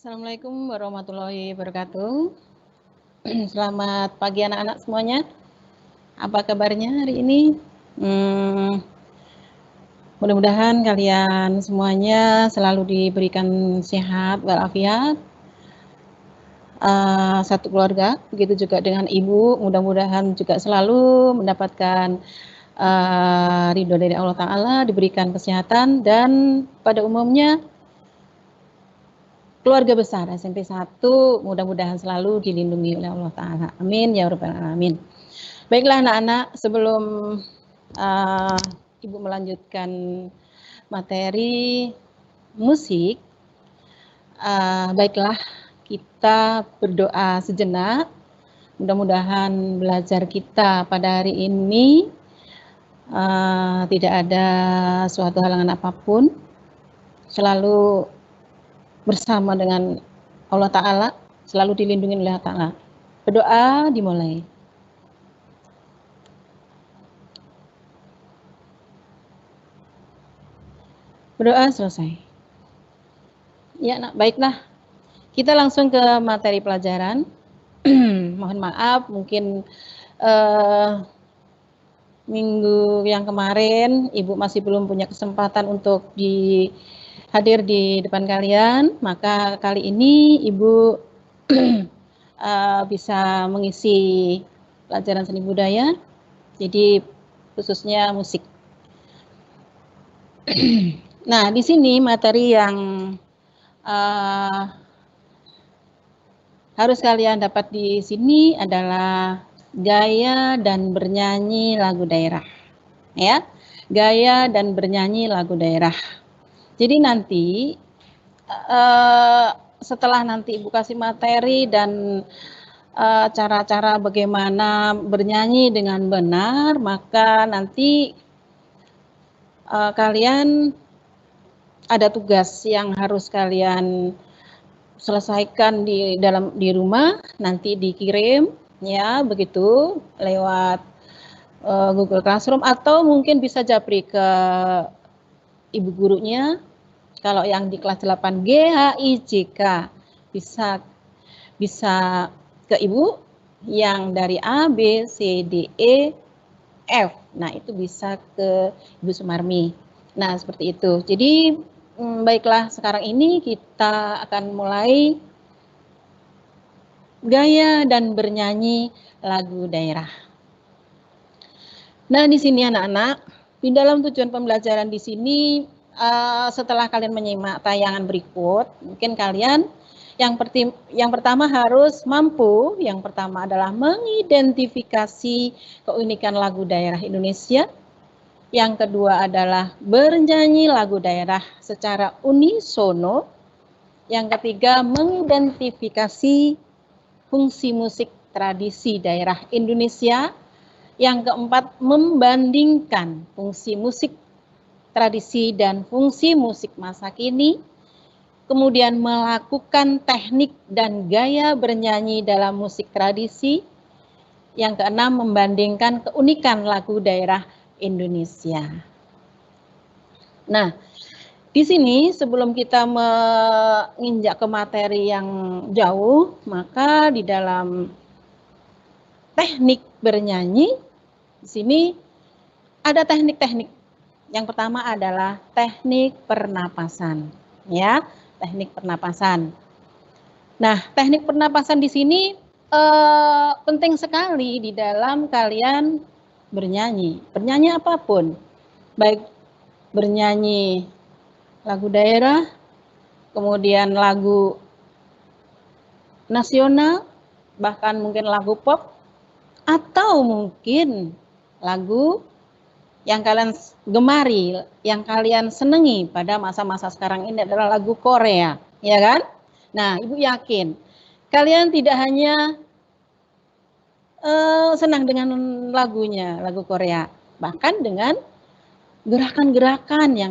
Assalamualaikum warahmatullahi wabarakatuh. Selamat pagi anak-anak semuanya. Apa kabarnya hari ini? Mudah-mudahan kalian semuanya selalu diberikan sehat walafiat. Satu keluarga, begitu juga dengan ibu. Mudah-mudahan juga selalu mendapatkan ridho dari Allah Ta'ala, diberikan kesehatan, dan pada umumnya keluarga besar SMP 1 mudah-mudahan selalu dilindungi oleh Allah Ta'ala. Amin ya rabbal alamin. Baiklah anak-anak, sebelum Ibu melanjutkan materi musik, baiklah kita berdoa sejenak. Mudah-mudahan belajar kita pada hari ini tidak ada suatu halangan apapun, selalu bersama dengan Allah Ta'ala, selalu dilindungi oleh Allah Ta'ala. Berdoa dimulai. Berdoa selesai. Ya, nak, baiklah. Kita langsung ke materi pelajaran. Mohon maaf, mungkin minggu yang kemarin Ibu masih belum punya kesempatan untuk hadir di depan kalian, maka kali ini Ibu bisa mengisi pelajaran seni budaya, jadi khususnya musik. Nah, di sini materi yang harus kalian dapat di sini adalah gaya dan bernyanyi lagu daerah. Ya, gaya dan bernyanyi lagu daerah. Jadi nanti setelah nanti Ibu kasih materi dan cara-cara bagaimana bernyanyi dengan benar, maka nanti kalian ada tugas yang harus kalian selesaikan di rumah, nanti dikirim ya, begitu lewat Google Classroom, atau mungkin bisa japri ke ibu gurunya. Kalau yang di kelas 8 GHIJK bisa ke ibu, yang dari A, B, C, D, E, F. Nah, itu bisa ke Ibu Sumarmi. Nah, seperti itu. Jadi baiklah, sekarang ini kita akan mulai gaya dan bernyanyi lagu daerah. Nah, di sini anak-anak, di dalam tujuan pembelajaran di sini, setelah kalian menyimak tayangan berikut, mungkin kalian yang pertama harus mampu, yang pertama adalah mengidentifikasi keunikan lagu daerah Indonesia. Yang kedua adalah bernyanyi lagu daerah secara unisono. Yang ketiga, mengidentifikasi fungsi musik tradisi daerah Indonesia. Yang keempat, membandingkan fungsi musik tradisi dan fungsi musik masa kini. Kemudian melakukan teknik dan gaya bernyanyi dalam musik tradisi. Yang keenam, membandingkan keunikan lagu daerah Indonesia. Nah, di sini sebelum kita menginjak ke materi yang jauh, maka di dalam teknik bernyanyi, di sini ada teknik-teknik. Yang pertama adalah teknik pernapasan, ya, teknik pernapasan. Nah, teknik pernapasan di sini penting sekali di dalam kalian bernyanyi apapun, baik bernyanyi lagu daerah, kemudian lagu nasional, bahkan mungkin lagu pop, atau mungkin lagu yang kalian gemari, yang kalian senangi pada masa-masa sekarang ini adalah lagu Korea, ya kan? Nah, Ibu yakin kalian tidak hanya senang dengan lagunya, lagu Korea, bahkan dengan gerakan-gerakan yang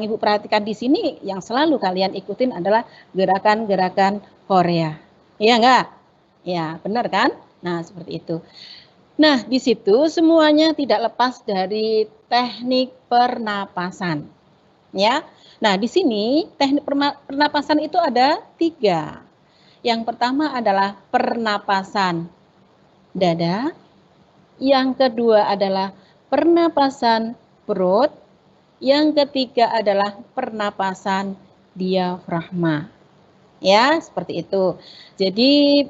Ibu perhatikan di sini, yang selalu kalian ikutin adalah gerakan-gerakan Korea. Iya enggak? Ya, benar kan? Nah, seperti itu. Nah, di situ semuanya tidak lepas dari teknik pernapasan. Ya. Nah, di sini teknik pernapasan itu ada 3. Yang pertama adalah pernapasan dada, yang kedua adalah pernapasan perut, yang ketiga adalah pernapasan diafragma. Ya, seperti itu. Jadi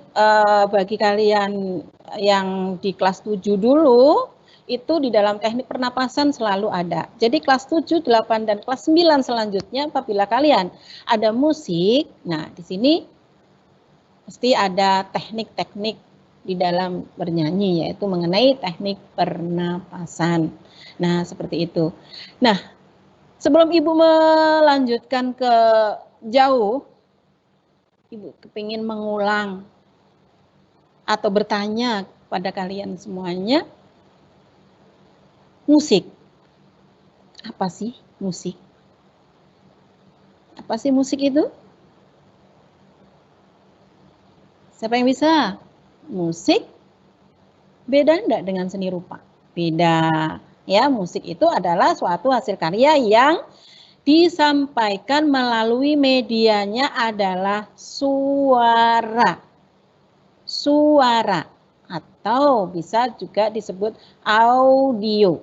bagi kalian yang di kelas 7 dulu, itu di dalam teknik pernapasan selalu ada. Jadi kelas 7, 8, dan kelas 9 selanjutnya apabila kalian ada musik, nah di sini pasti ada teknik-teknik di dalam bernyanyi, yaitu mengenai teknik pernapasan. Nah, seperti itu. Nah, sebelum Ibu melanjutkan ke jauh, Ibu kepingin mengulang atau bertanya pada kalian semuanya, musik. Apa sih musik? Apa sih musik itu? Siapa yang bisa? Musik beda enggak dengan seni rupa? Beda. Ya, musik itu adalah suatu hasil karya yang disampaikan melalui medianya adalah suara. Suara atau bisa juga disebut audio.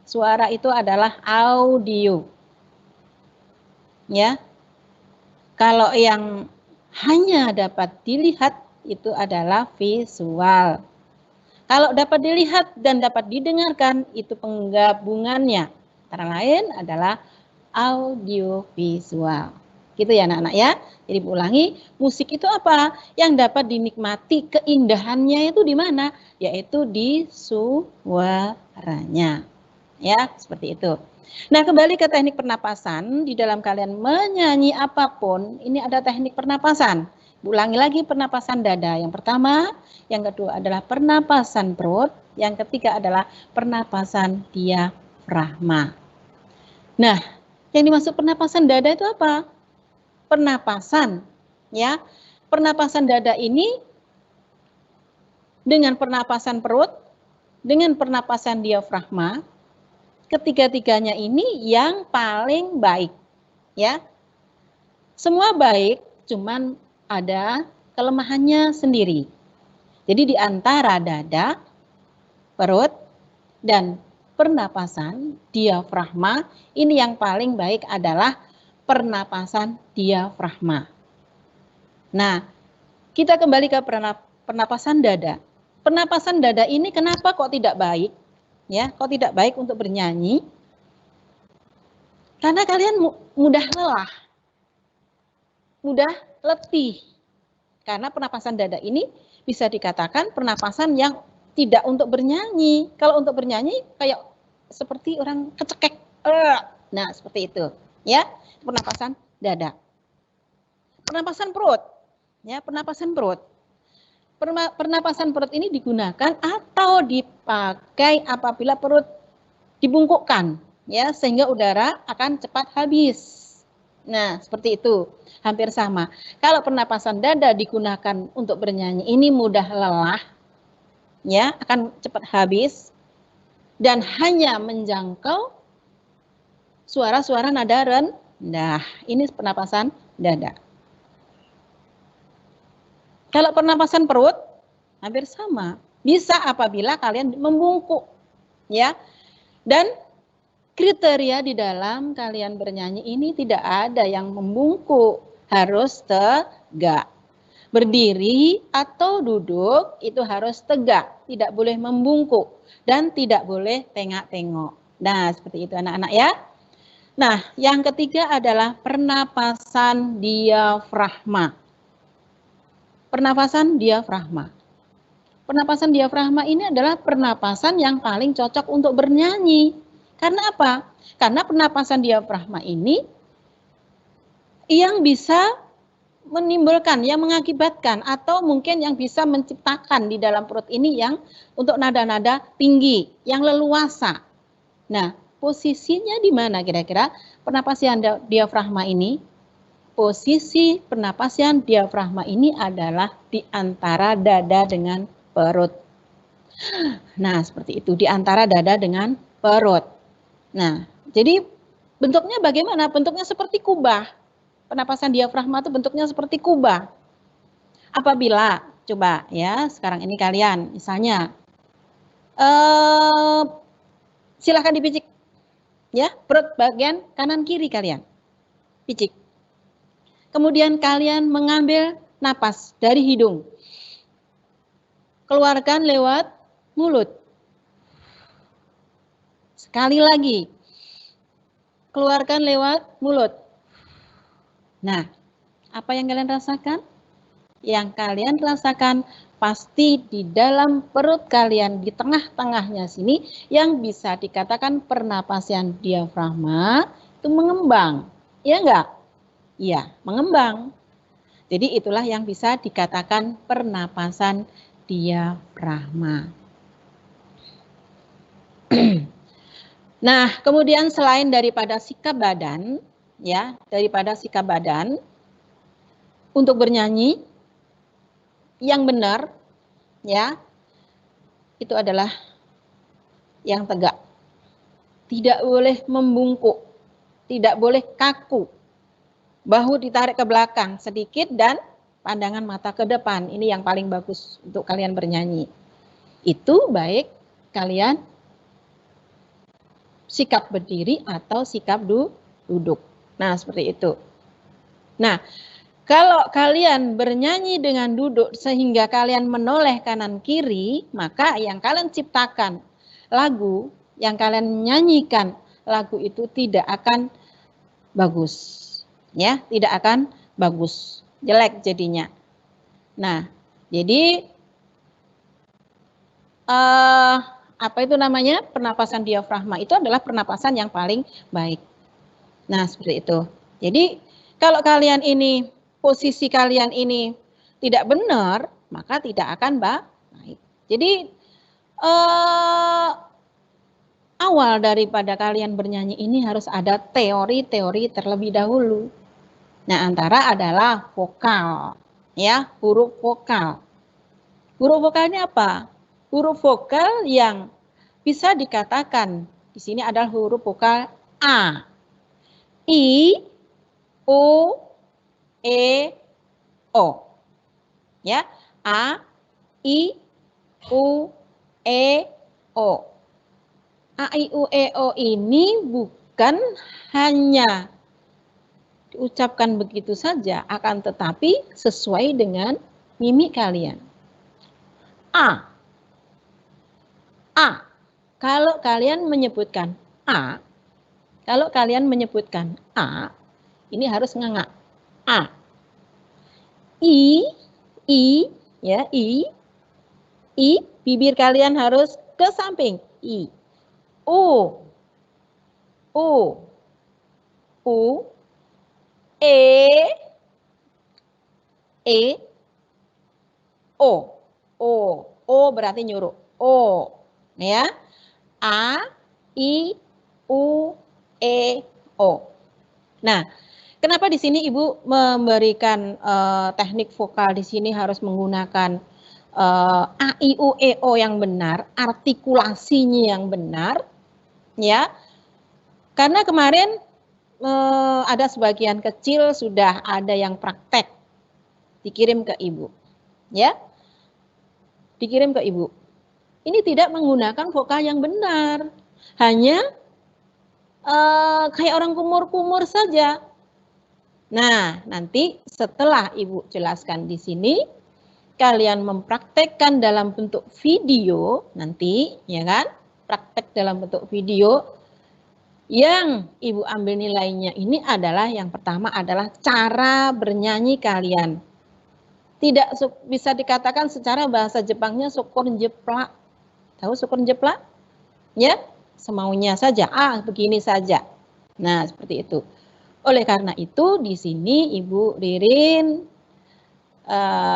Suara itu adalah audio. Ya. Kalau yang hanya dapat dilihat itu adalah visual. Kalau dapat dilihat dan dapat didengarkan itu penggabungannya. Antara lain adalah audiovisual. Gitu ya anak-anak ya. Jadi ulangi, musik itu apa? Yang dapat dinikmati keindahannya itu di mana? Yaitu di suaranya. Ya, seperti itu. Nah, kembali ke teknik pernapasan, di dalam kalian menyanyi apapun, ini ada teknik pernapasan. Ulangi lagi pernapasan dada. Yang pertama, yang kedua adalah pernapasan perut, yang ketiga adalah pernapasan diafragma. Nah, yang dimaksud pernapasan dada itu apa? Pernapasan, ya. Pernapasan dada ini dengan pernapasan perut, dengan pernapasan diafragma, ketiga-tiganya ini yang paling baik, ya. Semua baik, cuman ada kelemahannya sendiri. Jadi di antara dada, perut, dan pernapasan diafragma, ini yang paling baik adalah pernapasan diafragma. Nah, kita kembali ke pernapasan dada. Pernapasan dada ini kenapa kok tidak baik? Ya, kok tidak baik untuk bernyanyi? Karena kalian mudah lelah, mudah letih. Karena pernapasan dada ini bisa dikatakan pernapasan yang tidak untuk bernyanyi. Kalau untuk bernyanyi kayak seperti orang kecekek. Nah, seperti itu. Ya, pernapasan dada. Pernapasan perut. Ya, pernapasan perut. Pernapasan perut ini digunakan atau dipakai apabila perut dibungkukkan, ya, sehingga udara akan cepat habis. Nah, seperti itu, hampir sama. Kalau pernapasan dada digunakan untuk bernyanyi, ini mudah lelah, ya, akan cepat habis, dan hanya menjangkau suara-suara nada rendah. Ini pernapasan dada. Kalau pernapasan perut, hampir sama. Bisa apabila kalian membungkuk, ya. Dan kriteria di dalam kalian bernyanyi ini tidak ada yang membungkuk, harus tegak. Berdiri atau duduk itu harus tegak, tidak boleh membungkuk dan tidak boleh tengak-tengok. Nah, seperti itu anak-anak ya. Nah, yang ketiga adalah pernapasan diafragma. Pernapasan diafragma. Pernapasan diafragma ini adalah pernapasan yang paling cocok untuk bernyanyi. Karena apa? Karena pernapasan diafragma ini yang bisa menimbulkan, yang mengakibatkan atau mungkin yang bisa menciptakan di dalam perut ini yang untuk nada-nada tinggi, yang leluasa. Nah, posisinya di mana kira-kira pernapasan diafragma ini? Posisi pernapasan diafragma ini adalah di antara dada dengan perut. Nah, seperti itu, di antara dada dengan perut. Nah, jadi Bentuknya bagaimana? Bentuknya seperti kubah. Pernapasan diafragma itu bentuknya seperti kubah. Apabila, coba ya, sekarang ini kalian, misalnya, silahkan dipicik, ya, perut bagian kanan kiri kalian, picik. Kemudian kalian mengambil napas dari hidung, keluarkan lewat mulut. Sekali lagi, keluarkan lewat mulut. Nah, apa yang kalian rasakan? Yang kalian rasakan pasti di dalam perut kalian, di tengah-tengahnya sini, yang bisa dikatakan pernapasan diafragma itu mengembang. Iya enggak? Iya, mengembang. Jadi itulah yang bisa dikatakan pernapasan diafragma. Nah, kemudian selain daripada sikap badan, ya, daripada sikap badan, untuk bernyanyi yang benar, ya, itu adalah yang tegak. Tidak boleh membungkuk, tidak boleh kaku. Bahu ditarik ke belakang sedikit dan pandangan mata ke depan. Ini yang paling bagus untuk kalian bernyanyi. Itu baik kalian sikap berdiri atau sikap duduk. Nah, seperti itu. Nah, kalau kalian bernyanyi dengan duduk sehingga kalian menoleh kanan kiri, maka yang kalian ciptakan lagu, yang kalian nyanyikan lagu itu tidak akan bagus. Ya, tidak akan bagus. Jelek jadinya. Nah, jadi apa itu namanya? Pernapasan diafragma itu adalah pernapasan yang paling baik. Nah, seperti itu. Jadi, kalau kalian ini, posisi kalian ini tidak benar, maka tidak akan baik. Jadi, awal daripada kalian bernyanyi ini harus ada teori-teori terlebih dahulu. Nah, antara adalah vokal, ya, huruf vokal. Huruf vokalnya apa? Huruf vokal yang bisa dikatakan di sini adalah huruf vokal A, I, U, E, O. Ya, A, I, U, E, O. A, I, U, E, O ini bukan hanya diucapkan begitu saja, akan tetapi sesuai dengan mimik kalian. A. A. Kalau kalian menyebutkan A, ini harus nganga. A. I, ya, I, bibir kalian harus ke samping. I. U, E, O berarti nyuruh. O, ya. A, I, U, E, O. Nah, kenapa di sini Ibu memberikan teknik vokal di sini harus menggunakan A, I, U, E, O yang benar, artikulasinya yang benar, ya. Karena kemarin ada sebagian kecil sudah ada yang praktek dikirim ke Ibu, ya. Dikirim ke Ibu. Ini tidak menggunakan vokal yang benar, hanya kayak orang kumur-kumur saja. Nah, nanti setelah Ibu jelaskan di sini, kalian mempraktekkan dalam bentuk video nanti, ya kan? Praktek dalam bentuk video. Yang Ibu ambil nilainya ini adalah yang pertama adalah cara bernyanyi kalian. Tidak bisa dikatakan secara bahasa Jepangnya sukun jeplak. Tahu sukun jeplak? Ya, semaunya saja. Begini saja. Nah, seperti itu. Oleh karena itu, di sini Ibu Ririn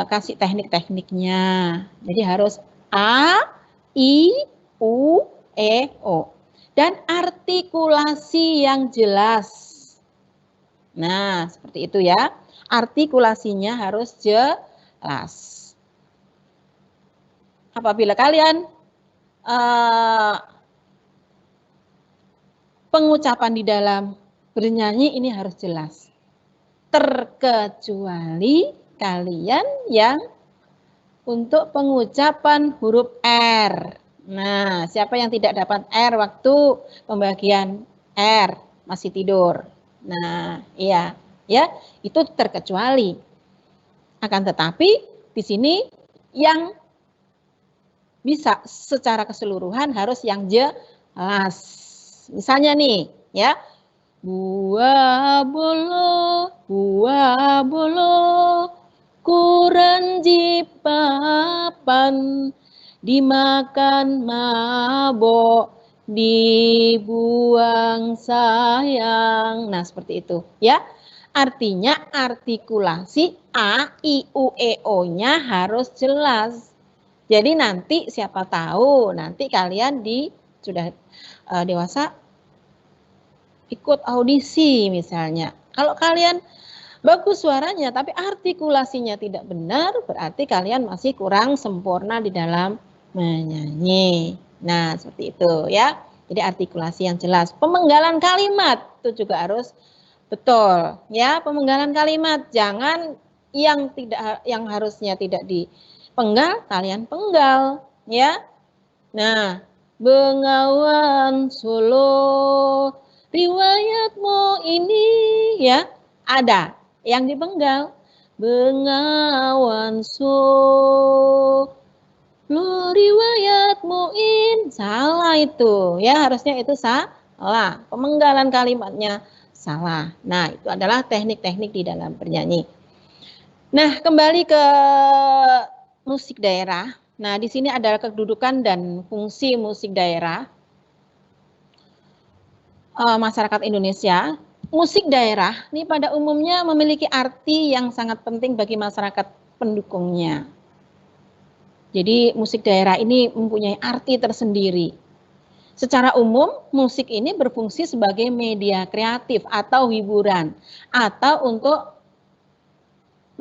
kasih teknik-tekniknya. Jadi harus A, I, U, E, O. Dan artikulasi yang jelas. Nah, seperti itu ya. Artikulasinya harus jelas. Apabila kalian pengucapan di dalam bernyanyi ini harus jelas. Terkecuali kalian yang untuk pengucapan huruf R. Nah, siapa yang tidak dapat R waktu pembagian R? Masih tidur. Nah, iya, ya, itu terkecuali. Akan tetapi di sini yang bisa secara keseluruhan harus yang jelas. Misalnya nih, ya. Buah bolo, kuranji papan, dimakan mabok, dibuang sayang. Nah, seperti itu, ya. Artinya artikulasi A, I, U, E, O-nya harus jelas. Jadi nanti siapa tahu nanti kalian sudah dewasa ikut audisi misalnya. Kalau kalian bagus suaranya tapi artikulasinya tidak benar, berarti kalian masih kurang sempurna di dalam menyanyi. Nah, seperti itu ya. Jadi artikulasi yang jelas. Pemenggalan kalimat itu juga harus betul ya. Pemenggalan kalimat, jangan yang harusnya tidak dipenggal kalian penggal ya. Nah, Bengawan Solo, riwayatmu ini ya ada yang dipenggal. Bengawan Solo, riwayatmu in, salah itu ya, harusnya itu salah. Pemenggalan kalimatnya salah. Nah, itu adalah teknik-teknik di dalam bernyanyi. Nah, kembali ke musik daerah. Nah, di sini adalah kedudukan dan fungsi musik daerah masyarakat Indonesia. Musik daerah ini pada umumnya memiliki arti yang sangat penting bagi masyarakat pendukungnya. Jadi musik daerah ini mempunyai arti tersendiri. Secara umum, musik ini berfungsi sebagai media kreatif atau hiburan, atau untuk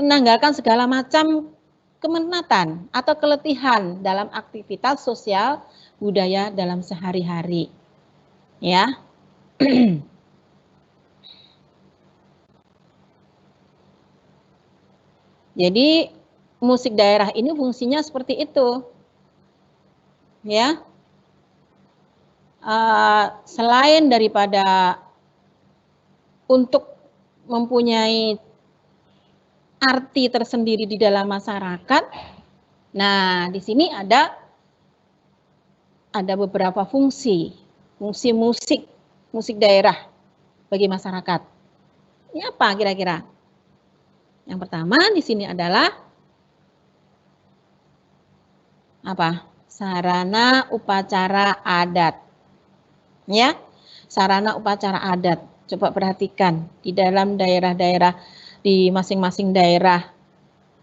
menanggalkan segala macam kemenatan atau keletihan dalam aktivitas sosial budaya dalam sehari-hari. Ya. Jadi musik daerah ini fungsinya seperti itu. Ya. Selain daripada untuk mempunyai arti tersendiri di dalam masyarakat. Nah, di sini ada beberapa fungsi musik daerah bagi masyarakat. Ini apa kira-kira? Yang pertama di sini adalah apa? Sarana upacara adat. Ya, sarana upacara adat. Coba perhatikan di dalam daerah-daerah, di masing-masing daerah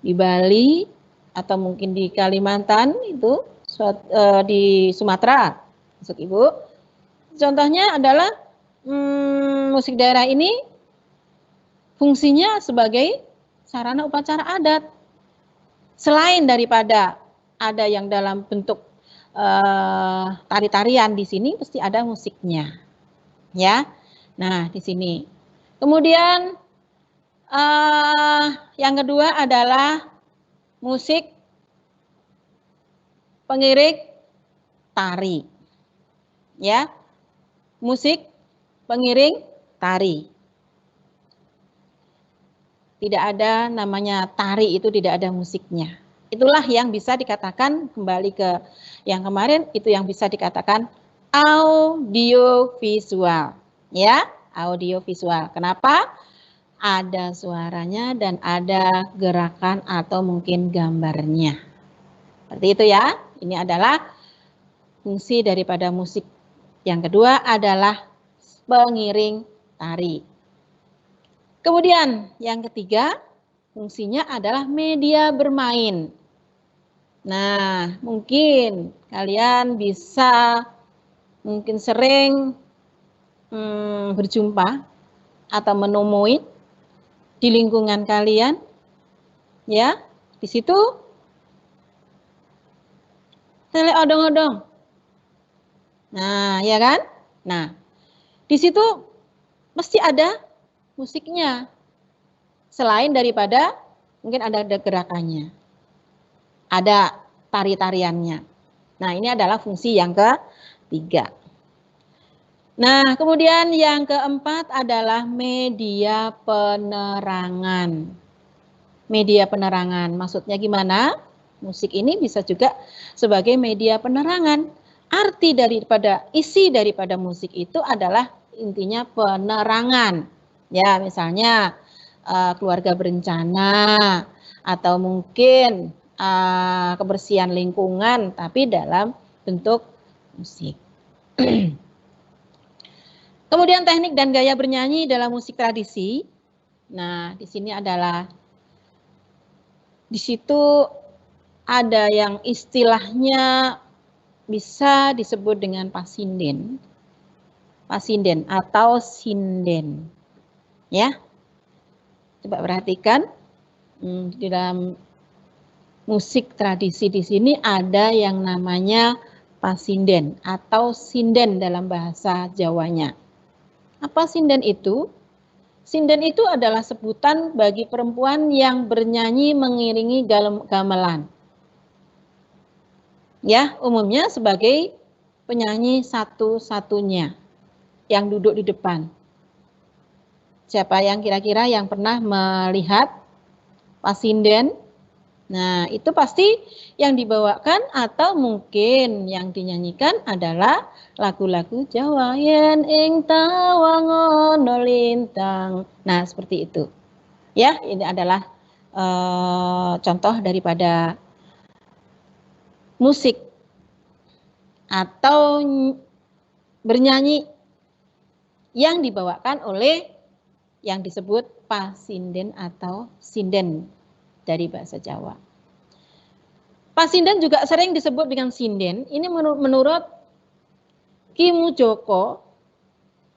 di Bali atau mungkin di Kalimantan itu di Sumatera, maksud Ibu. Contohnya adalah musik daerah ini fungsinya sebagai sarana upacara adat. Selain daripada ada yang dalam bentuk tari-tarian, di sini pasti ada musiknya, ya. Nah, di sini. Kemudian yang kedua adalah musik pengiring tari. Ya. Musik pengiring tari. Tidak ada namanya tari itu tidak ada musiknya. Itulah yang bisa dikatakan, kembali ke yang kemarin, itu yang bisa dikatakan audiovisual. Ya, audiovisual. Kenapa? Ada suaranya dan ada gerakan atau mungkin gambarnya. Seperti itu ya. Ini adalah fungsi daripada musik. Yang kedua adalah pengiring tari. Kemudian yang ketiga, fungsinya adalah media bermain. Nah, mungkin kalian bisa mungkin sering berjumpa atau menemui di lingkungan kalian, ya, di situ tele odong-odong. Nah, ya kan? Nah, di situ mesti ada musiknya. Selain daripada mungkin ada gerakannya, ada tari-tariannya. Nah, ini adalah fungsi yang ketiga. Nah, kemudian yang keempat adalah media penerangan. Media penerangan, maksudnya gimana? Musik ini bisa juga sebagai media penerangan. Isi daripada musik itu adalah intinya penerangan. Ya, misalnya keluarga berencana atau mungkin kebersihan lingkungan, tapi dalam bentuk musik. Kemudian teknik dan gaya bernyanyi dalam musik tradisi. Nah, di sini adalah di situ ada yang istilahnya bisa disebut dengan pasinden. Pasinden atau sinden. Ya. Coba perhatikan di dalam musik tradisi di sini ada yang namanya pasinden atau sinden dalam bahasa Jawanya. Apa sinden itu? Sinden itu adalah sebutan bagi perempuan yang bernyanyi mengiringi gamelan. Ya, umumnya sebagai penyanyi satu-satunya yang duduk di depan. Siapa yang kira-kira yang pernah melihat pasinden? Nah, itu pasti yang dibawakan atau mungkin yang dinyanyikan adalah lagu-lagu Jawa yen ing tawangono lintang. Nah, seperti itu. Ya, ini adalah contoh daripada musik atau bernyanyi yang dibawakan oleh yang disebut pasinden atau sinden dari bahasa Jawa. Pasinden juga sering disebut dengan sinden. Ini menurut Ki Mujoko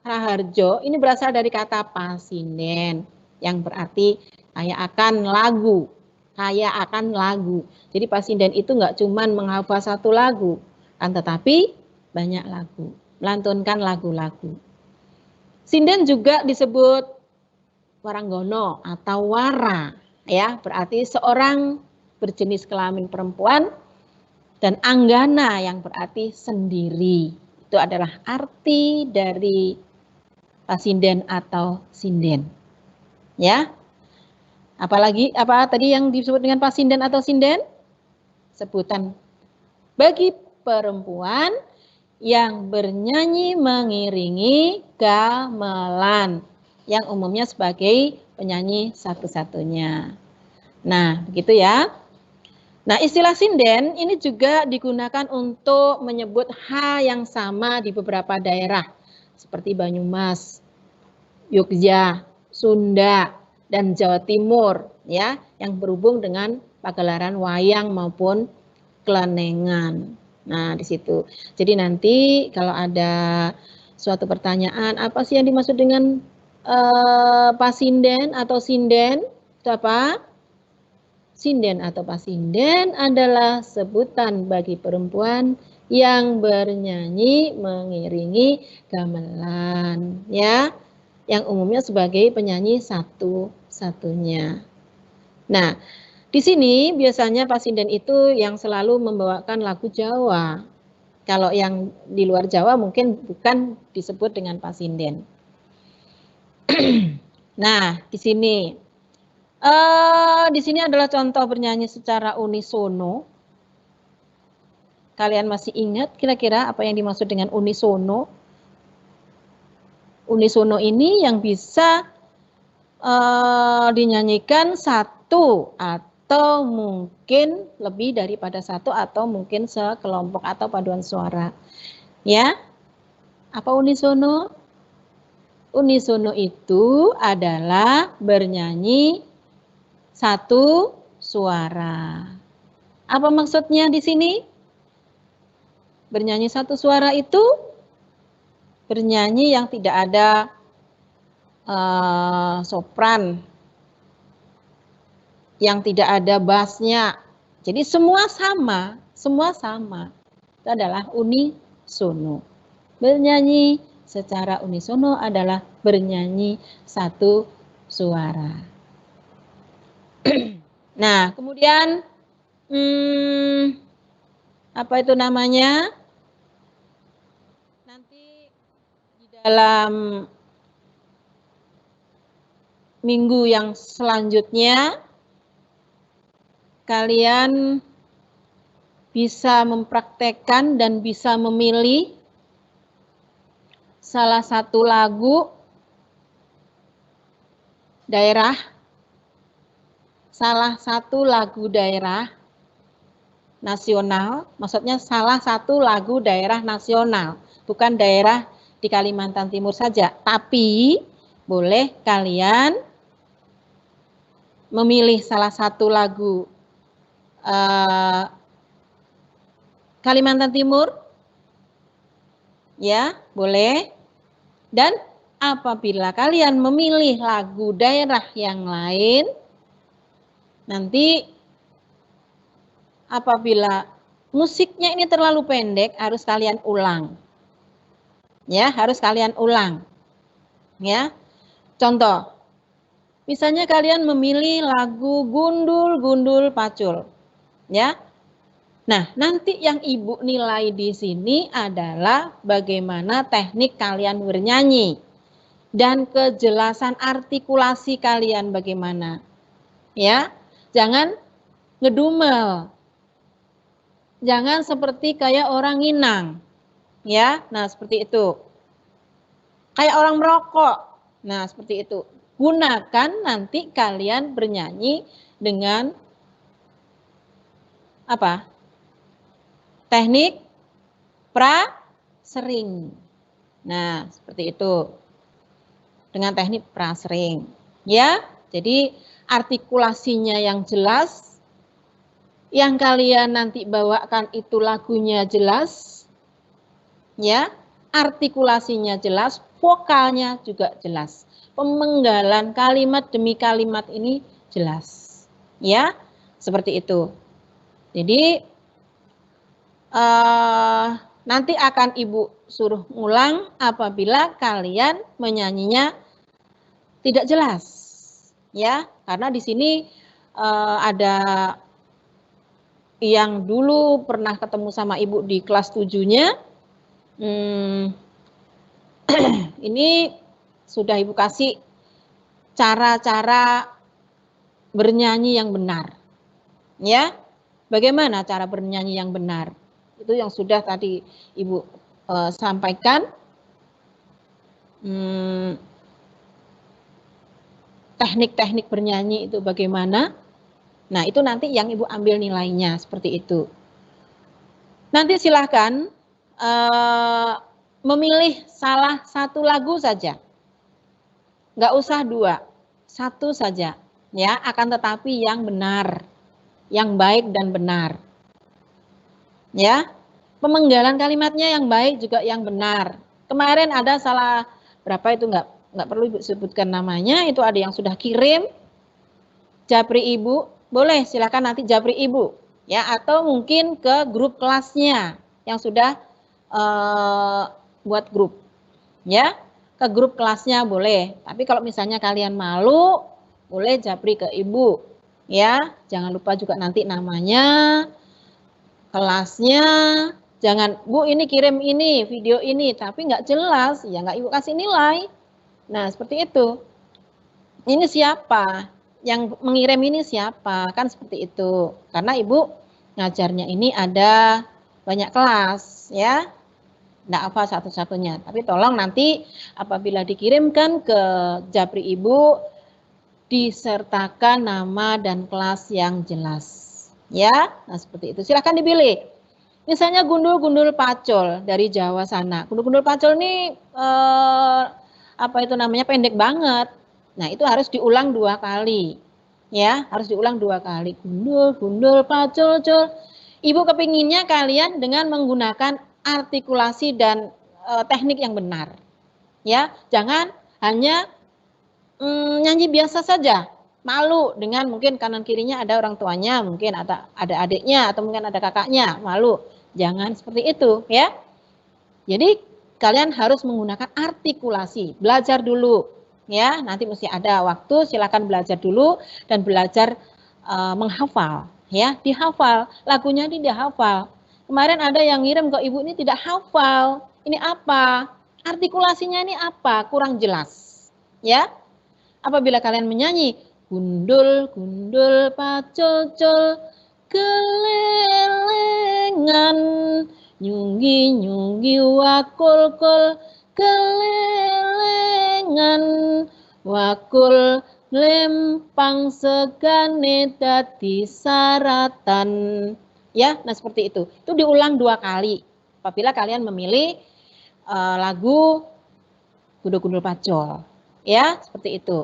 Raharjo, ini berasal dari kata pasinden yang berarti kaya akan lagu. Kaya akan lagu. Jadi pasinden itu nggak cuma menghafal satu lagu, kan, tetapi banyak lagu, melantunkan lagu-lagu. Sinden juga disebut waranggono atau wara, ya, berarti seorang berjenis kelamin perempuan, dan anggana yang berarti sendiri. Itu adalah arti dari pasinden atau sinden. Ya. Apalagi apa tadi yang disebut dengan pasinden atau sinden? Sebutan bagi perempuan yang bernyanyi mengiringi gamelan, yang umumnya sebagai penyanyi satu-satunya. Nah, begitu ya. Nah, istilah sinden ini juga digunakan untuk menyebut hal yang sama di beberapa daerah seperti Banyumas, Yogyakarta, Sunda, dan Jawa Timur, ya, yang berhubung dengan pagelaran wayang maupun kelenengan. Nah, di situ. Jadi nanti kalau ada suatu pertanyaan, apa sih yang dimaksud dengan pasinden atau sinden? Itu apa? Sinden atau pasinden adalah sebutan bagi perempuan yang bernyanyi mengiringi gamelan, ya, yang umumnya sebagai penyanyi satu-satunya. Nah, di sini biasanya pasinden itu yang selalu membawakan lagu Jawa. Kalau yang di luar Jawa mungkin bukan disebut dengan pasinden. Nah, di sini adalah contoh bernyanyi secara unisono. Kalian masih ingat kira-kira apa yang dimaksud dengan unisono? Unisono ini yang bisa dinyanyikan satu atau mungkin lebih daripada satu atau mungkin sekelompok atau paduan suara. Ya, apa unisono? Unisono itu adalah bernyanyi satu suara. Apa maksudnya di sini? Bernyanyi satu suara itu bernyanyi yang tidak ada sopran, yang tidak ada bassnya. Jadi semua sama. Itu adalah unisono. Bernyanyi secara unisono adalah bernyanyi satu suara. Nah, kemudian apa itu namanya? Nanti di dalam minggu yang selanjutnya kalian bisa mempraktekkan dan bisa memilih salah satu lagu daerah, salah satu lagu daerah nasional, maksudnya salah satu lagu daerah nasional, bukan daerah di Kalimantan Timur saja, tapi boleh kalian memilih salah satu lagu Kalimantan Timur, ya boleh. Dan apabila kalian memilih lagu daerah yang lain, nanti apabila musiknya ini terlalu pendek, harus kalian ulang. Ya, harus kalian ulang. Ya, contoh, misalnya kalian memilih lagu Gundul Gundul Pacul, ya. Nah, nanti yang Ibu nilai di sini adalah bagaimana teknik kalian bernyanyi dan kejelasan artikulasi kalian bagaimana. Ya, jangan ngedumel. Jangan seperti kayak orang nginang. Ya, nah seperti itu. Kayak orang merokok. Nah, seperti itu. Gunakan nanti kalian bernyanyi dengan apa? Teknik prasering. Nah, seperti itu. Dengan teknik prasering. Ya, jadi artikulasinya yang jelas. Yang kalian nanti bawakan itu lagunya jelas. Ya, artikulasinya jelas, vokalnya juga jelas. Pemenggalan kalimat demi kalimat ini jelas. Ya, seperti itu. Jadi nanti akan Ibu suruh ngulang apabila kalian menyanyinya tidak jelas, ya, karena di sini ada yang dulu pernah ketemu sama Ibu di kelas 7-nya, ini sudah Ibu kasih cara-cara bernyanyi yang benar, ya, bagaimana cara bernyanyi yang benar? Itu yang sudah tadi Ibu sampaikan. Teknik-teknik bernyanyi itu bagaimana? Nah, itu nanti yang Ibu ambil nilainya seperti itu. Nanti silahkan memilih salah satu lagu saja. Nggak usah dua, satu saja. Ya, akan tetapi yang benar, yang baik dan benar. Ya, pemenggalan kalimatnya yang baik juga yang benar. Kemarin ada salah berapa itu nggak perlu Ibu sebutkan namanya, itu ada yang sudah kirim japri Ibu, boleh silakan nanti japri Ibu, ya, atau mungkin ke grup kelasnya yang sudah buat grup, ya, ke grup kelasnya boleh. Tapi kalau misalnya kalian malu, boleh japri ke Ibu, ya, jangan lupa juga nanti namanya, kelasnya, jangan Bu ini kirim ini, video ini, tapi nggak jelas, ya nggak Ibu kasih nilai. Nah seperti itu. Ini siapa? Yang mengirim ini siapa? Kan seperti itu. Karena Ibu ngajarnya ini ada banyak kelas, ya. Nggak apa satu-satunya. Tapi tolong nanti apabila dikirimkan ke japri Ibu, disertakan nama dan kelas yang jelas. Ya, nah seperti itu. Silahkan dipilih. Misalnya Gundul-Gundul Pacul dari Jawa sana. Gundul-Gundul Pacul ini apa itu namanya pendek banget. Nah itu harus diulang 2 kali. Ya, harus diulang 2 kali. Gundul-Gundul Pacul, cul. Ibu kepinginnya kalian dengan menggunakan artikulasi dan teknik yang benar. Ya, jangan hanya nyanyi biasa saja. Malu dengan mungkin kanan kirinya ada orang tuanya, mungkin ada adiknya atau mungkin ada kakaknya, malu. Jangan seperti itu, ya. Jadi kalian harus menggunakan artikulasi. Belajar dulu ya, nanti mesti ada waktu, silakan belajar dulu dan belajar menghafal ya, dihafal. Lagunya ini dihafal. Kemarin ada yang ngirim ke Ibu, ini tidak hafal. Ini apa? Artikulasinya ini apa? Kurang jelas. Ya. Apabila kalian menyanyi gundul gundul pacul-cul kelelengan, nyunggi nyunggi wakul-kul kelelengan, wakul lempang segane dadi saratan. Ya, nah seperti itu. Itu diulang 2 kali. Apabila kalian memilih lagu gundul-gundul pacul. Ya, seperti itu.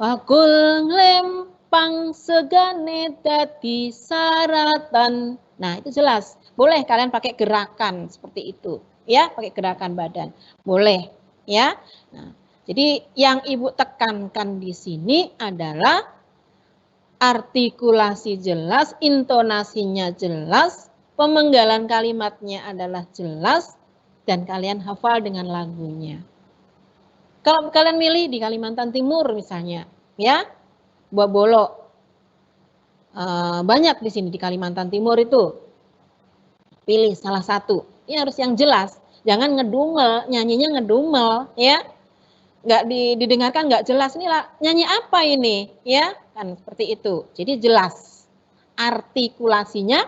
Wakul lempang segane dadi saratan. Nah, itu jelas. Boleh kalian pakai gerakan seperti itu. Ya, pakai gerakan badan. Boleh, ya. Nah, jadi yang Ibu tekankan di sini adalah artikulasi jelas, intonasinya jelas, pemenggalan kalimatnya adalah jelas, dan kalian hafal dengan lagunya. Kalau kalian milih di Kalimantan Timur misalnya, ya, Buah Bolo, banyak di sini di Kalimantan Timur itu. Pilih salah satu. Ini harus yang jelas. Jangan ngedumel, nyanyinya ngedumel, ya. Nggak didengarkan nggak jelas. Ini lah, nyanyi apa ini, ya? Kan seperti itu. Jadi jelas. Artikulasinya,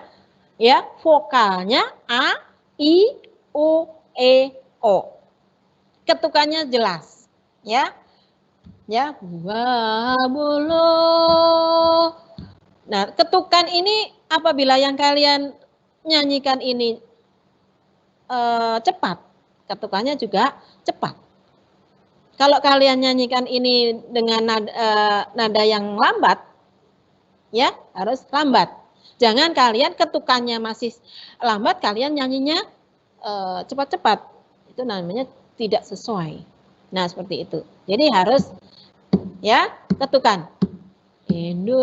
ya, vokalnya A, I, U, E, O. Ketukannya jelas. Ya, ya, Buah Bolo. Nah, ketukan ini apabila yang kalian nyanyikan ini cepat, ketukannya juga cepat. Kalau kalian nyanyikan ini dengan nada yang lambat, ya harus lambat. Jangan kalian ketukannya masih lambat, kalian nyanyinya cepat-cepat. Itu namanya tidak sesuai. Nah, seperti itu. Jadi harus ya ketukan. Indonesia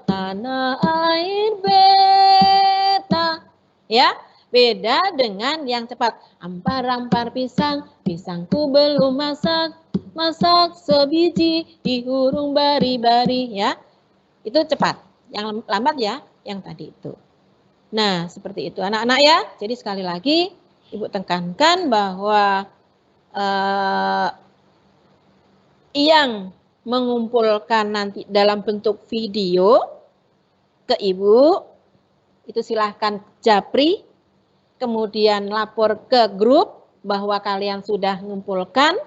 tanah air beta. Ya, beda dengan yang cepat. Ampar-ampar pisang, pisangku belum masak, masak sebiji di hurung bari-bari ya. Itu cepat. Yang lambat ya, yang tadi itu. Nah, seperti itu anak-anak ya. Jadi sekali lagi Ibu tekankan bahwa yang mengumpulkan nanti dalam bentuk video ke Ibu, itu silahkan japri, kemudian lapor ke grup bahwa kalian sudah mengumpulkan,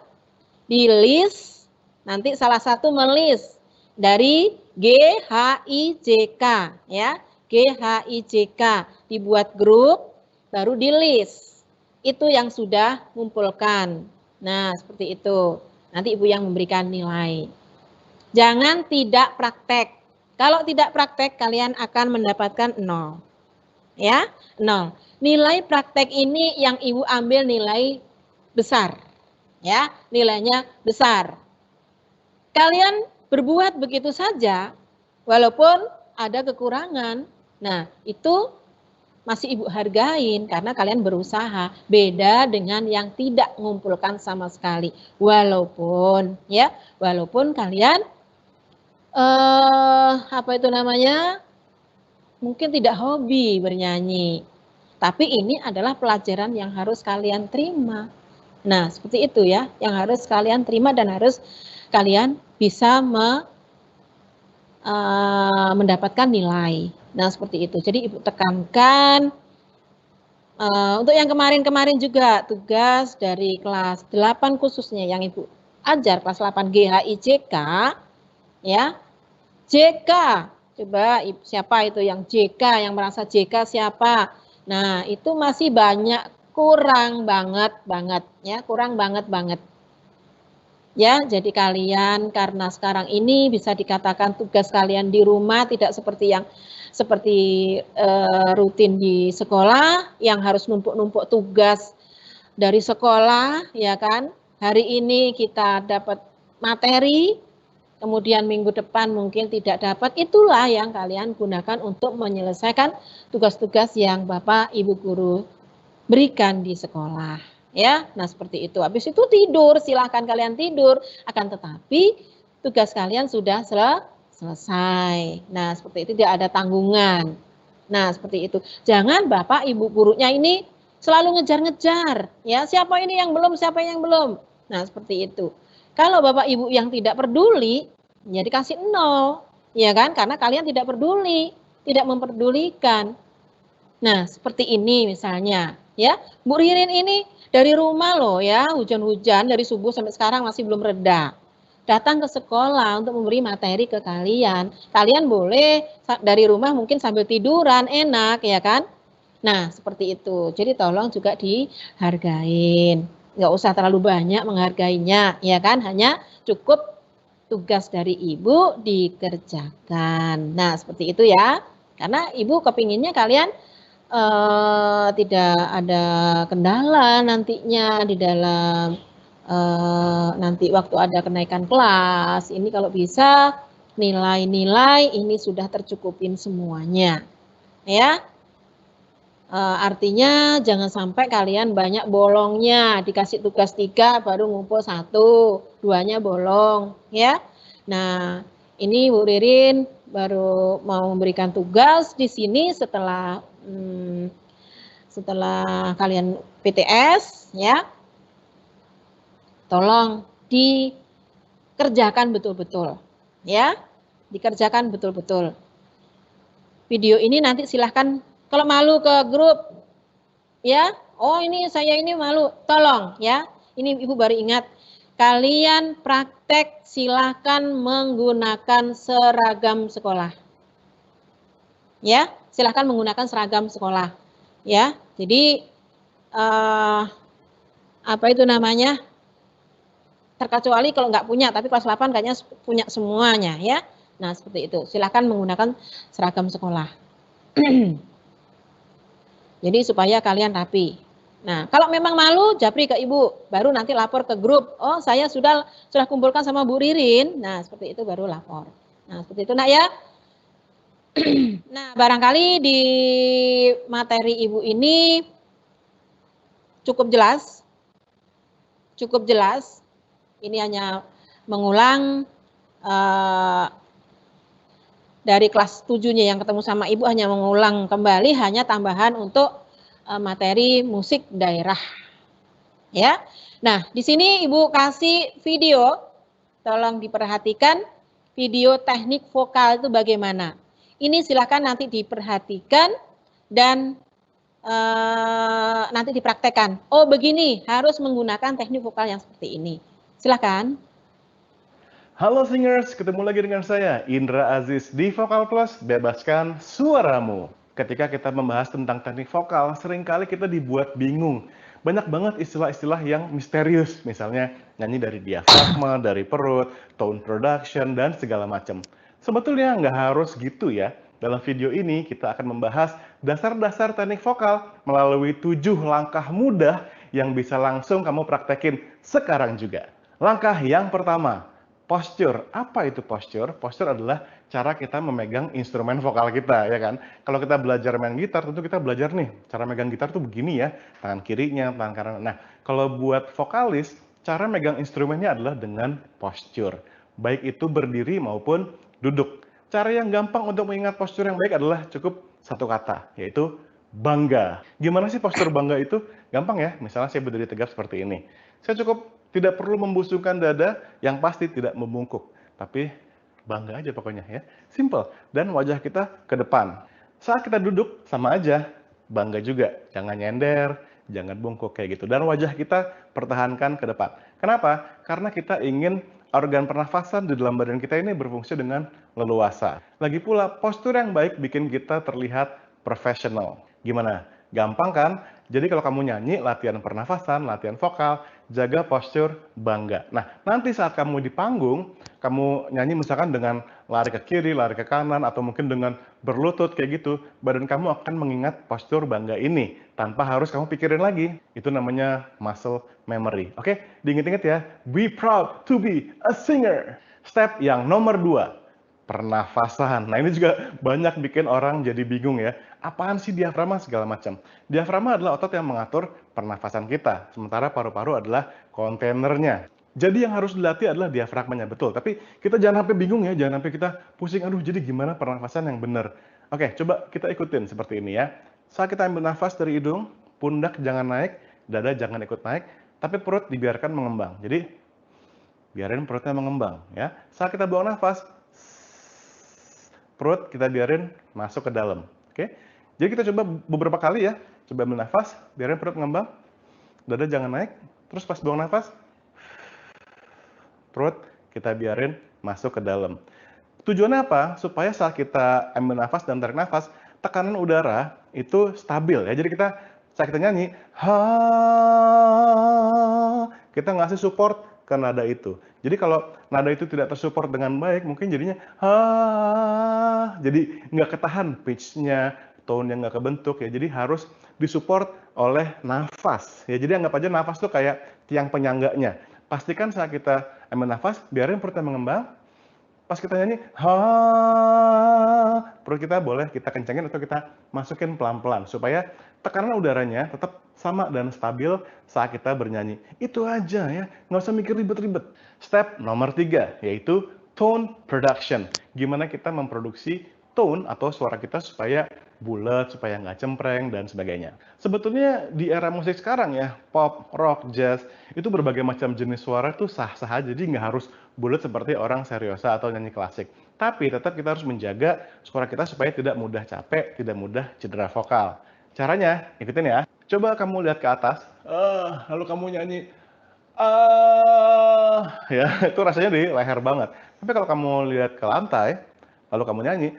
di list, nanti salah satu melis dari GHIJK, ya, GHIJK, dibuat grup, baru di list. Itu yang sudah mengumpulkan. Nah, seperti itu. Nanti Ibu yang memberikan nilai. Jangan tidak praktek. Kalau tidak praktek, kalian akan mendapatkan 0. Ya, 0. Nilai praktek ini yang Ibu ambil nilai besar. Ya, nilainya besar. Kalian berbuat begitu saja, walaupun ada kekurangan. Nah, itu masih Ibu hargain karena kalian berusaha. Beda dengan yang tidak mengumpulkan sama sekali. Walaupun ya, walaupun kalian apa itu namanya? Mungkin tidak hobi bernyanyi. Tapi ini adalah pelajaran yang harus kalian terima. Nah, seperti itu ya, yang harus kalian terima dan harus kalian bisa mendapatkan nilai. Nah, seperti itu. Jadi Ibu tekankan untuk yang kemarin-kemarin juga tugas dari kelas 8 khususnya yang Ibu ajar kelas 8 GHIJK ya. JK, coba siapa itu yang JK, yang merasa JK siapa? Nah, itu masih banyak, kurang banget ya, kurang banget. Ya, jadi kalian karena sekarang ini bisa dikatakan tugas kalian di rumah tidak seperti yang rutin di sekolah yang harus numpuk-numpuk tugas dari sekolah, ya kan? Hari ini kita dapat materi, kemudian minggu depan mungkin tidak dapat. Itulah yang kalian gunakan untuk menyelesaikan tugas-tugas yang Bapak Ibu guru berikan di sekolah, ya. Nah, seperti itu. Habis itu tidur, silahkan kalian tidur, akan tetapi tugas kalian sudah selesai. Nah, seperti itu, tidak ada tanggungan. Nah, seperti itu. Jangan Bapak Ibu gurunya ini selalu ngejar-ngejar, ya. Siapa ini yang belum, siapa yang belum. Nah, seperti itu. Kalau Bapak Ibu yang tidak peduli, ya dikasih 0, ya kan? Karena kalian tidak peduli, tidak memperdulikan. Nah, seperti ini misalnya, ya. Bu Ririn ini dari rumah loh ya, hujan-hujan dari subuh sampai sekarang masih belum reda. Datang ke sekolah untuk memberi materi ke kalian. Kalian boleh dari rumah mungkin sambil tiduran, enak ya kan? Nah, seperti itu. Jadi tolong juga dihargain. Nggak usah terlalu banyak menghargainya, ya kan? Hanya cukup tugas dari ibu dikerjakan. Nah, seperti itu ya. Karena ibu kepinginnya kalian tidak ada kendala nantinya di dalam nanti waktu ada kenaikan kelas. Ini kalau bisa nilai-nilai ini sudah tercukupin semuanya, ya. Artinya jangan sampai kalian banyak bolongnya, dikasih tugas 3 baru ngumpul 1, 2-nya bolong, ya. Nah, ini Bu Ririn baru mau memberikan tugas di sini setelah kalian PTS, ya. Tolong dikerjakan betul-betul, ya. Dikerjakan betul-betul. Video ini nanti silahkan kalau malu ke grup, ya. Oh ini saya ini malu, tolong ya. Ini Ibu baru ingat, kalian praktek silahkan menggunakan seragam sekolah. Ya, silahkan menggunakan seragam sekolah. Ya, jadi apa itu namanya? Terkecuali kalau nggak punya, tapi kelas 8 kayaknya punya semuanya ya. Nah, seperti itu. Silahkan menggunakan seragam sekolah. Jadi supaya kalian rapi. Nah, kalau memang malu, japri ke ibu, baru nanti lapor ke grup. Oh, saya sudah kumpulkan sama Bu Ririn. Nah, seperti itu baru lapor. Nah, seperti itu nak ya. Nah, barangkali di materi ibu ini cukup jelas. Cukup jelas. Ini hanya mengulang dari kelas 7-nya yang ketemu sama ibu, hanya mengulang kembali, hanya tambahan untuk materi musik daerah. Ya. Nah, di sini ibu kasih video, tolong diperhatikan video teknik vokal itu bagaimana. Ini silakan nanti diperhatikan dan nanti dipraktekkan. Oh begini, harus menggunakan teknik vokal yang seperti ini. Silakan. Halo singers, ketemu lagi dengan saya Indra Aziz di Vokal Plus, bebaskan suaramu. Ketika kita membahas tentang teknik vokal, seringkali kita dibuat bingung. Banyak banget istilah-istilah yang misterius, misalnya nyanyi dari diafragma, dari perut, tone production, dan segala macam. Sebetulnya nggak harus gitu ya. Dalam video ini kita akan membahas dasar-dasar teknik vokal melalui 7 langkah mudah yang bisa langsung kamu praktekin sekarang juga. Langkah yang pertama, posture. Apa itu posture? Posture adalah cara kita memegang instrumen vokal kita, ya kan? Kalau kita belajar main gitar, tentu kita belajar nih, cara megang gitar tuh begini ya, tangan kirinya, tangan kanan. Nah, kalau buat vokalis, cara megang instrumennya adalah dengan posture. Baik itu berdiri maupun duduk. Cara yang gampang untuk mengingat posture yang baik adalah cukup satu kata, yaitu bangga. Gimana sih postur bangga itu? Gampang ya, misalnya saya berdiri tegap seperti ini. Saya cukup tidak perlu membusungkan dada, yang pasti tidak membungkuk. Tapi bangga aja pokoknya ya. Simple. Dan wajah kita ke depan. Saat kita duduk, sama aja. Bangga juga. Jangan nyender, jangan bungkuk kayak gitu. Dan wajah kita pertahankan ke depan. Kenapa? Karena kita ingin organ pernafasan di dalam badan kita ini berfungsi dengan leluasa. Lagi pula, postur yang baik bikin kita terlihat profesional. Gimana? Gampang kan? Jadi kalau kamu nyanyi, latihan pernafasan, latihan vokal, jaga postur bangga. Nah, nanti saat kamu di panggung, kamu nyanyi misalkan dengan lari ke kiri, lari ke kanan, atau mungkin dengan berlutut kayak gitu, badan kamu akan mengingat postur bangga ini, tanpa harus kamu pikirin lagi. Itu namanya muscle memory. Oke, diinget-inget ya, be proud to be a singer. Step yang nomor 2, pernafasan. Nah, ini juga banyak bikin orang jadi bingung ya. Apaan sih diafragma segala macam? Diafragma adalah otot yang mengatur pernafasan kita, sementara paru-paru adalah kontainernya. Jadi yang harus dilatih adalah diafragmanya, betul. Tapi kita jangan sampai bingung ya, jangan sampai kita pusing, aduh jadi gimana pernafasan yang benar. Oke, coba kita ikutin seperti ini ya. Saat kita ambil nafas dari hidung, pundak jangan naik, dada jangan ikut naik, tapi perut dibiarkan mengembang. Jadi biarin perutnya mengembang ya. Saat kita buang nafas, perut kita biarin masuk ke dalam. Oke. Jadi kita coba beberapa kali ya. Coba ambil nafas, biarin perut mengembang. Dada jangan naik. Terus pas buang nafas, perut kita biarin masuk ke dalam. Tujuannya apa? Supaya saat kita ambil nafas dan tarik nafas, tekanan udara itu stabil ya. Jadi saat kita nyanyi, ha, kita ngasih support ke nada itu. Jadi kalau nada itu tidak tersupport dengan baik, mungkin jadinya ha, jadi nggak ketahan pitch-nya, tone-nya nggak kebentuk ya. Jadi harus disupport oleh nafas ya. Jadi anggap aja nafas tuh kayak tiang penyangganya. Pastikan saat kita ambil nafas, biarin perutnya mengembang. Pas kita nyanyi, ha, perut kita boleh kita kencangin atau kita masukin pelan-pelan supaya tekanan udaranya tetap sama dan stabil saat kita bernyanyi. Itu aja ya, nggak usah mikir ribet-ribet. Step nomor 3 yaitu tone production. Gimana kita memproduksi tone atau suara kita supaya bulat, supaya nggak cempreng, dan sebagainya. Sebetulnya di era musik sekarang ya, pop, rock, jazz, itu berbagai macam jenis suara itu sah-sah aja, jadi nggak harus bulat seperti orang seriosa atau nyanyi klasik. Tapi tetap kita harus menjaga suara kita supaya tidak mudah capek, tidak mudah cedera vokal. Caranya, ikutin ya. Coba kamu lihat ke atas, lalu kamu nyanyi, ya itu rasanya di leher banget. Tapi kalau kamu lihat ke lantai, lalu kamu nyanyi,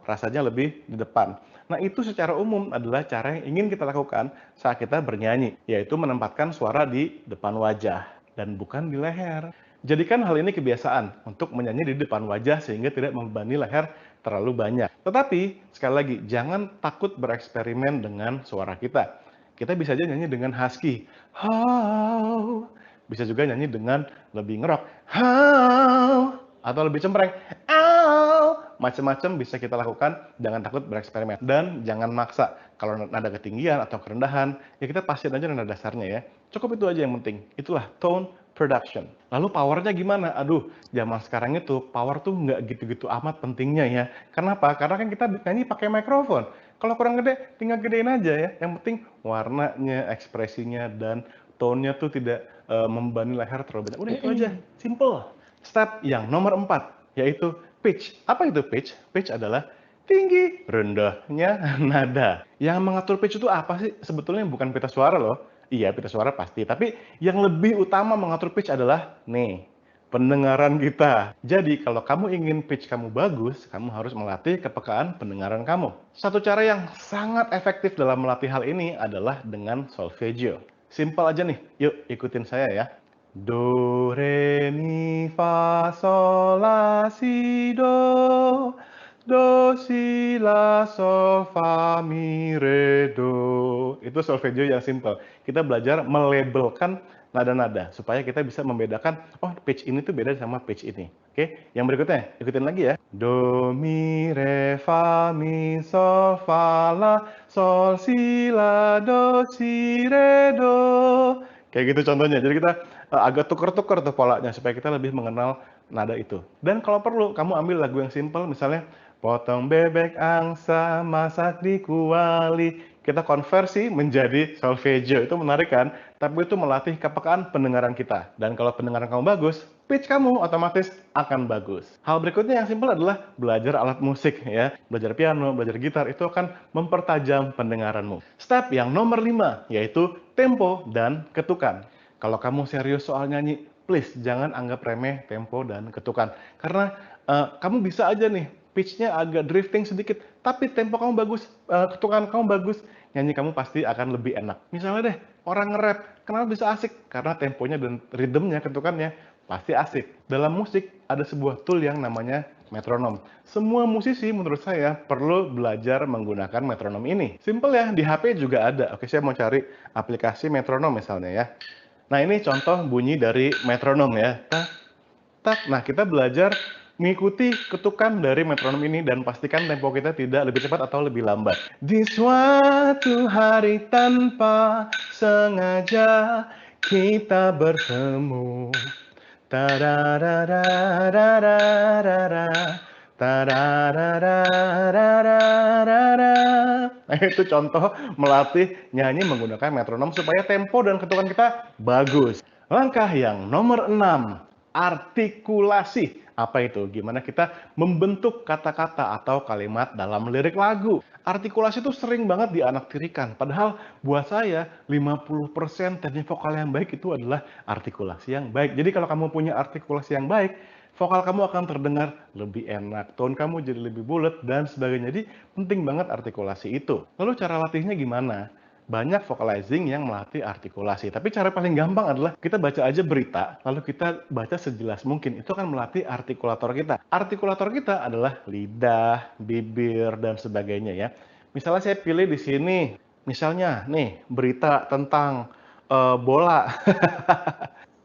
rasanya lebih di depan. Nah, itu secara umum adalah cara yang ingin kita lakukan saat kita bernyanyi, yaitu menempatkan suara di depan wajah dan bukan di leher. Jadikan hal ini kebiasaan untuk menyanyi di depan wajah sehingga tidak membebani leher terlalu banyak. Tetapi, sekali lagi, jangan takut bereksperimen dengan suara kita. Kita bisa aja nyanyi dengan husky. How. Bisa juga nyanyi dengan lebih ngerok. How. Atau lebih cempreng. Ow. Macam-macam bisa kita lakukan, jangan takut bereksperimen. Dan jangan maksa. Kalau nada ketinggian atau kerendahan, ya kita pastiin aja nada dasarnya ya. Cukup itu aja yang penting. Itulah tone production. Lalu powernya gimana? Aduh, zaman sekarang itu power tuh nggak gitu-gitu amat pentingnya ya. Kenapa? Karena kan kita nyanyi pakai mikrofon. Kalau kurang gede, tinggal gedein aja ya. Yang penting warnanya, ekspresinya, dan tone-nya tuh tidak membebani leher terlalu banyak. Udah itu aja, simple. Step yang nomor 4, yaitu pitch. Apa itu pitch? Pitch adalah tinggi, rendahnya nada. Yang mengatur pitch itu apa sih? Sebetulnya bukan pita suara loh. Iya, pita suara pasti. Tapi yang lebih utama mengatur pitch adalah nih, pendengaran kita. Jadi kalau kamu ingin pitch kamu bagus, kamu harus melatih kepekaan pendengaran kamu. Satu cara yang sangat efektif dalam melatih hal ini adalah dengan solfeggio. Simpel aja nih, yuk ikutin saya ya. Do, re, mi, fa, sol, la, si, do. Do, si, la, sol, fa, mi, re, do. Itu solfeggio yang simple. Kita belajar melabelkan nada-nada supaya kita bisa membedakan, oh pitch ini tuh beda sama pitch ini. Oke, yang berikutnya ikutin lagi ya. Do, mi, re, fa, mi, sol, fa, la, sol, si, la, do, si, re, do. Kayak gitu contohnya. Jadi kita agak tuker-tuker tuh polanya supaya kita lebih mengenal nada itu. Dan kalau perlu kamu ambil lagu yang simple, misalnya potong bebek angsa masak di kuali. Kita konversi menjadi solfeggio. Itu menarik kan? Tapi itu melatih kepekaan pendengaran kita. Dan kalau pendengaran kamu bagus, pitch kamu otomatis akan bagus. Hal berikutnya yang simpel adalah belajar alat musik ya. Belajar piano, belajar gitar itu akan mempertajam pendengaranmu. Step yang nomor 5 yaitu tempo dan ketukan. Kalau kamu serius soal nyanyi, please jangan anggap remeh tempo dan ketukan. Karena kamu bisa aja nih pitch-nya agak drifting sedikit, tapi tempo kamu bagus, ketukan kamu bagus, nyanyi kamu pasti akan lebih enak. Misalnya deh, orang nge-rap, kenapa bisa asik? Karena temponya dan rhythm-nya, ketukannya pasti asik. Dalam musik ada sebuah tool yang namanya metronom. Semua musisi menurut saya perlu belajar menggunakan metronom ini. Simple ya, di HP juga ada. Oke, saya mau cari aplikasi metronom misalnya ya. Nah, ini contoh bunyi dari metronom ya. Tak, tak. Nah, kita belajar Mengikuti ketukan dari metronom ini dan pastikan tempo kita tidak lebih cepat atau lebih lambat. Di suatu hari tanpa sengaja kita bertemu. Tararararararara, tararararararara. Nah, itu contoh melatih nyanyi menggunakan metronom supaya tempo dan ketukan kita bagus. Langkah yang nomor 6, artikulasi. Apa itu? Gimana kita membentuk kata-kata atau kalimat dalam lirik lagu. Artikulasi itu sering banget dianaktirikan. Padahal buat saya 50% teknik vokal yang baik itu adalah artikulasi yang baik. Jadi kalau kamu punya artikulasi yang baik, vokal kamu akan terdengar lebih enak, tone kamu jadi lebih bulat dan sebagainya. Jadi penting banget artikulasi itu. Lalu cara latihnya gimana? Banyak vocalizing yang melatih artikulasi. Tapi cara paling gampang adalah kita baca aja berita, lalu kita baca sejelas mungkin. Itu akan melatih artikulator kita. Artikulator kita adalah lidah, bibir, dan sebagainya ya. Misalnya saya pilih di sini, misalnya nih berita tentang bola.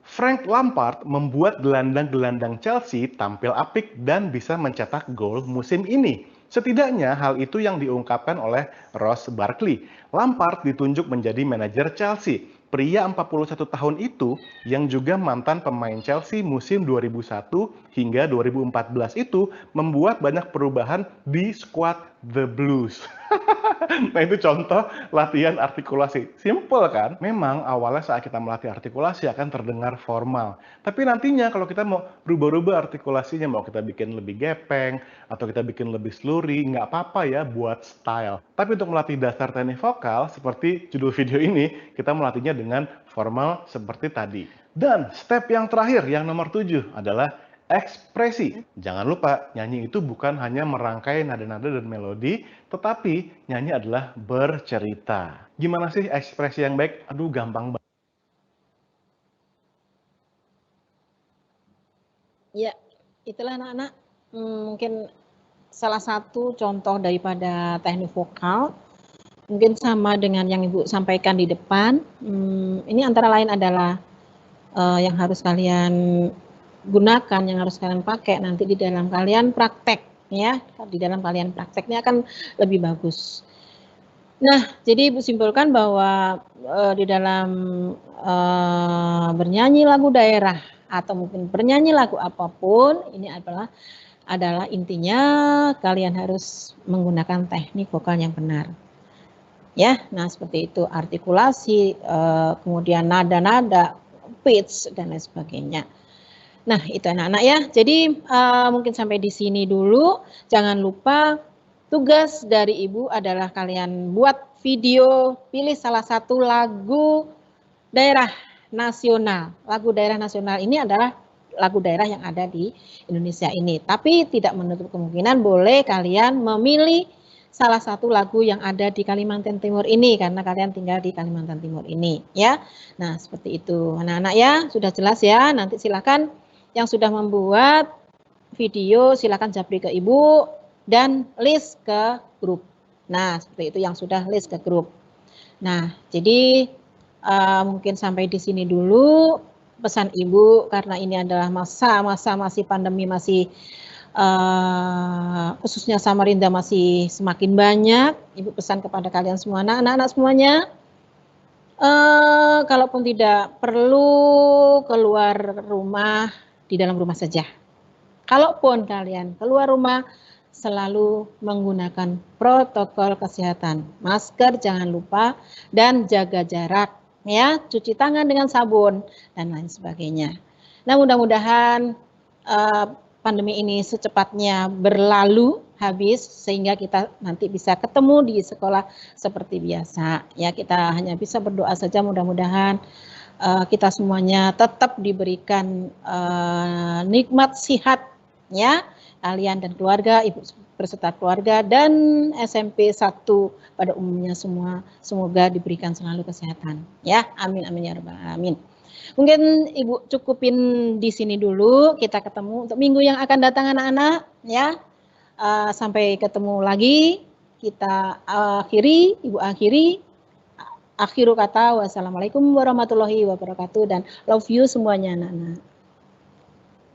Frank Lampard membuat gelandang-gelandang Chelsea tampil apik dan bisa mencetak gol musim ini. Setidaknya hal itu yang diungkapkan oleh Ross Barkley. Lampard ditunjuk menjadi manajer Chelsea. Pria 41 tahun itu yang juga mantan pemain Chelsea musim 2001 hingga 2014 itu membuat banyak perubahan di skuad The Blues. Nah, itu contoh latihan artikulasi. Simple kan? Memang awalnya saat kita melatih artikulasi akan terdengar formal. Tapi nantinya kalau kita mau rubah-rubah artikulasinya, mau kita bikin lebih gepeng, atau kita bikin lebih slurry, nggak apa-apa ya buat style. Tapi untuk melatih dasar teknik vokal, seperti judul video ini, kita melatihnya dengan formal seperti tadi. Dan step yang terakhir, yang nomor 7 adalah ekspresi. Jangan lupa, nyanyi itu bukan hanya merangkai nada-nada dan melodi, tetapi nyanyi adalah bercerita. Gimana sih ekspresi yang baik? Aduh, gampang banget. Ya, itulah anak-anak mungkin salah satu contoh daripada teknik vokal. Mungkin sama dengan yang Ibu sampaikan di depan. Ini antara lain adalah yang harus kalian gunakan, yang harus kalian pakai nanti di dalam kalian praktek ya, di dalam kalian prakteknya akan lebih bagus. Nah, jadi Ibu simpulkan bahwa di dalam bernyanyi lagu daerah atau mungkin bernyanyi lagu apapun, ini adalah intinya kalian harus menggunakan teknik vokal yang benar. Ya, nah seperti itu artikulasi, kemudian nada-nada, pitch dan lain sebagainya. Nah, itu anak-anak ya. Jadi mungkin sampai di sini dulu. Jangan lupa tugas dari Ibu adalah kalian buat video, pilih salah satu lagu daerah nasional. Lagu daerah nasional ini adalah lagu daerah yang ada di Indonesia ini. Tapi tidak menutup kemungkinan boleh kalian memilih salah satu lagu yang ada di Kalimantan Timur ini karena kalian tinggal di Kalimantan Timur ini ya. Nah, seperti itu. Anak-anak ya, sudah jelas ya. Nanti silakan yang sudah membuat video silakan japri ke Ibu dan list ke grup. Nah, seperti itu yang sudah list ke grup. Nah, jadi mungkin sampai di sini dulu pesan Ibu karena ini adalah masa-masa masih pandemi, masih khususnya Samarinda masih semakin banyak. Ibu pesan kepada kalian semua, anak-anak semuanya, kalaupun tidak perlu keluar rumah, di dalam rumah saja. Kalaupun kalian keluar rumah, selalu menggunakan protokol kesehatan. Masker jangan lupa dan jaga jarak ya, cuci tangan dengan sabun dan lain sebagainya. Nah, mudah-mudahan pandemi ini secepatnya berlalu habis sehingga kita nanti bisa ketemu di sekolah seperti biasa. Ya, kita hanya bisa berdoa saja mudah-mudahan kita semuanya tetap diberikan nikmat sihat ya, kalian dan keluarga, Ibu berserta keluarga dan SMP 1 pada umumnya semua semoga diberikan selalu kesehatan ya, amin amin ya rabbal alamin. Mungkin Ibu cukupin di sini dulu, kita ketemu untuk minggu yang akan datang anak-anak ya. Sampai ketemu lagi, kita akhiri, Ibu akhiri. Akhiru kata, wassalamualaikum warahmatullahi wabarakatuh dan love you semuanya anak-anak.